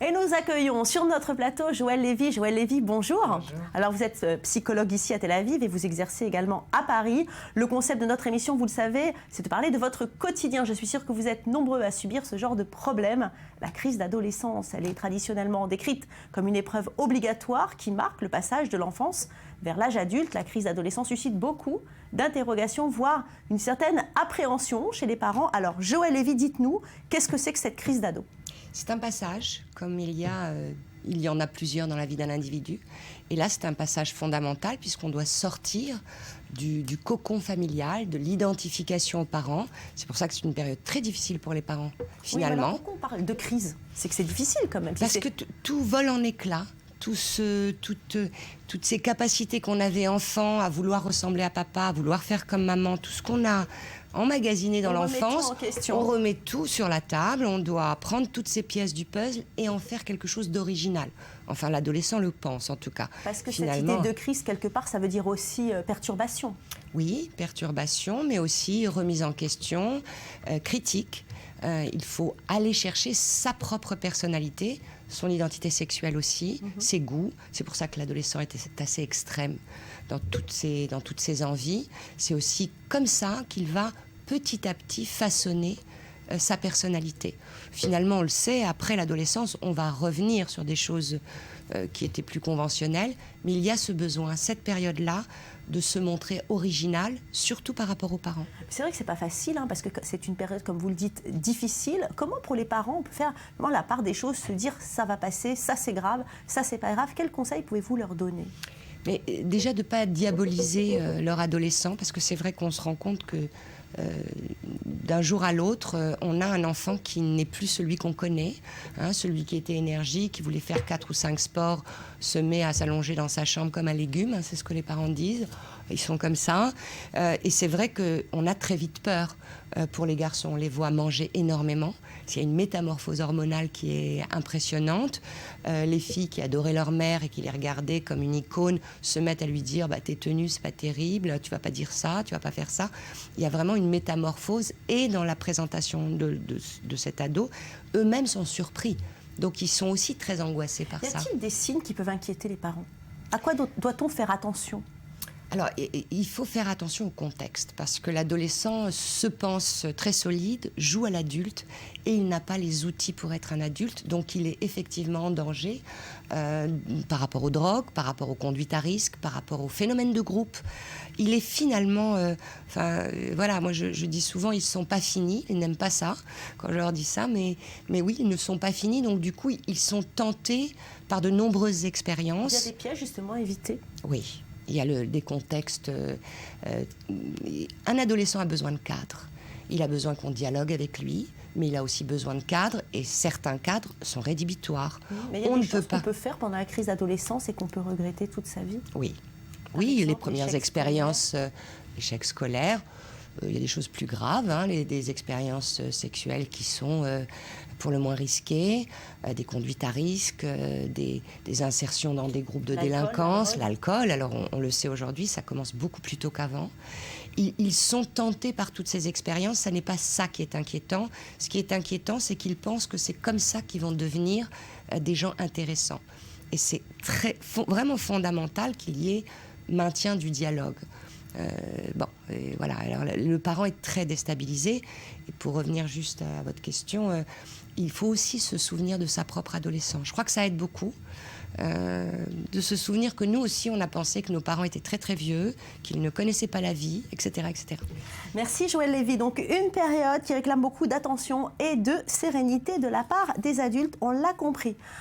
Et nous accueillons sur notre plateau Joël Lévy. Joël Lévy, bonjour. Bonjour. Alors vous êtes psychologue ici à Tel Aviv et vous exercez également à Paris. Le concept de notre émission, vous le savez, c'est de parler de votre quotidien. Je suis sûre que vous êtes nombreux à subir ce genre de problème. La crise d'adolescence, elle est traditionnellement décrite comme une épreuve obligatoire qui marque le passage de l'enfance vers l'âge adulte. La crise d'adolescence suscite beaucoup d'interrogations, voire une certaine appréhension chez les parents. Alors Joël Lévy, dites-nous, qu'est-ce que c'est que cette crise d'ado ? C'est un passage, comme il y en a plusieurs dans la vie d'un individu. Et là, c'est un passage fondamental puisqu'on doit sortir du cocon familial, de l'identification aux parents. C'est pour ça que c'est une période très difficile pour les parents, finalement. Oui, alors pourquoi on parle de crise ? C'est que c'est difficile quand même. Parce que tout vole en éclats. Toutes ces capacités qu'on avait enfant à vouloir ressembler à papa, à vouloir faire comme maman, tout ce qu'on a emmagasiné dans l'enfance, on remet tout sur la table, on doit prendre toutes ces pièces du puzzle et en faire quelque chose d'original. Enfin, l'adolescent le pense en tout cas. Parce que finalement, cette idée de crise, quelque part, ça veut dire aussi perturbation. Oui, perturbation, mais aussi remise en question, critique. Il faut aller chercher sa propre personnalité, son identité sexuelle aussi, ses goûts. C'est pour ça que l'adolescent est assez extrême dans toutes ses envies. C'est aussi comme ça qu'il va petit à petit façonner sa personnalité. Finalement, on le sait, après l'adolescence, on va revenir sur des choses qui étaient plus conventionnelles, mais il y a ce besoin, cette période-là, de se montrer original, surtout par rapport aux parents. C'est vrai que c'est pas facile, parce que c'est une période, comme vous le dites, difficile. Comment pour les parents on peut faire vraiment la part des choses, se dire ça va passer, ça c'est grave, ça c'est pas grave. Quels conseils pouvez-vous leur donner ? Mais déjà de ne pas diaboliser leur adolescent, parce que c'est vrai qu'on se rend compte que d'un jour à l'autre, on a un enfant qui n'est plus celui qu'on connaît, celui qui était énergique, qui voulait faire 4 ou 5 sports, se met à s'allonger dans sa chambre comme un légume, c'est ce que les parents disent, ils sont comme ça. Et c'est vrai qu'on a très vite peur pour les garçons, on les voit manger énormément. Il y a une métamorphose hormonale qui est impressionnante. Les filles qui adoraient leur mère et qui les regardaient comme une icône se mettent à lui dire tes tenues, c'est pas terrible, tu vas pas dire ça, tu vas pas faire ça. Il y a vraiment une métamorphose et dans la présentation de cet ado, eux-mêmes sont surpris. Donc ils sont aussi très angoissés par ça. Y a-t-il des signes qui peuvent inquiéter les parents ? À quoi doit-on faire attention ? Alors, il faut faire attention au contexte, parce que l'adolescent se pense très solide, joue à l'adulte, et il n'a pas les outils pour être un adulte, donc il est effectivement en danger par rapport aux drogues, par rapport aux conduites à risque, par rapport aux phénomènes de groupe. Il est finalement... voilà, moi je dis souvent, ils ne sont pas finis, ils n'aiment pas ça, quand je leur dis ça, mais oui, ils ne sont pas finis, donc du coup, ils sont tentés par de nombreuses expériences. Il y a des pièges justement à éviter ? Oui. Il y a des contextes... un adolescent a besoin de cadre. Il a besoin qu'on dialogue avec lui, mais il a aussi besoin de cadre, et certains cadres sont rédhibitoires. Mais il y a des choses qu'on peut faire pendant la crise d'adolescence et qu'on peut regretter toute sa vie. Oui, les premières expériences, échecs scolaires, il y a des choses plus graves, des expériences sexuelles qui sont pour le moins risquées, des conduites à risque, des insertions dans des groupes de délinquance, l'alcool. Alors on le sait aujourd'hui, ça commence beaucoup plus tôt qu'avant. Ils sont tentés par toutes ces expériences, ça n'est pas ça qui est inquiétant. Ce qui est inquiétant, c'est qu'ils pensent que c'est comme ça qu'ils vont devenir des gens intéressants. Et c'est vraiment fondamental qu'il y ait maintien du dialogue. Voilà. Alors, le parent est très déstabilisé. Et pour revenir juste à votre question, il faut aussi se souvenir de sa propre adolescence. Je crois que ça aide beaucoup de se souvenir que nous aussi, on a pensé que nos parents étaient très très vieux, qu'ils ne connaissaient pas la vie, etc., etc. Merci Joël Lévy. Donc une période qui réclame beaucoup d'attention et de sérénité de la part des adultes, on l'a compris.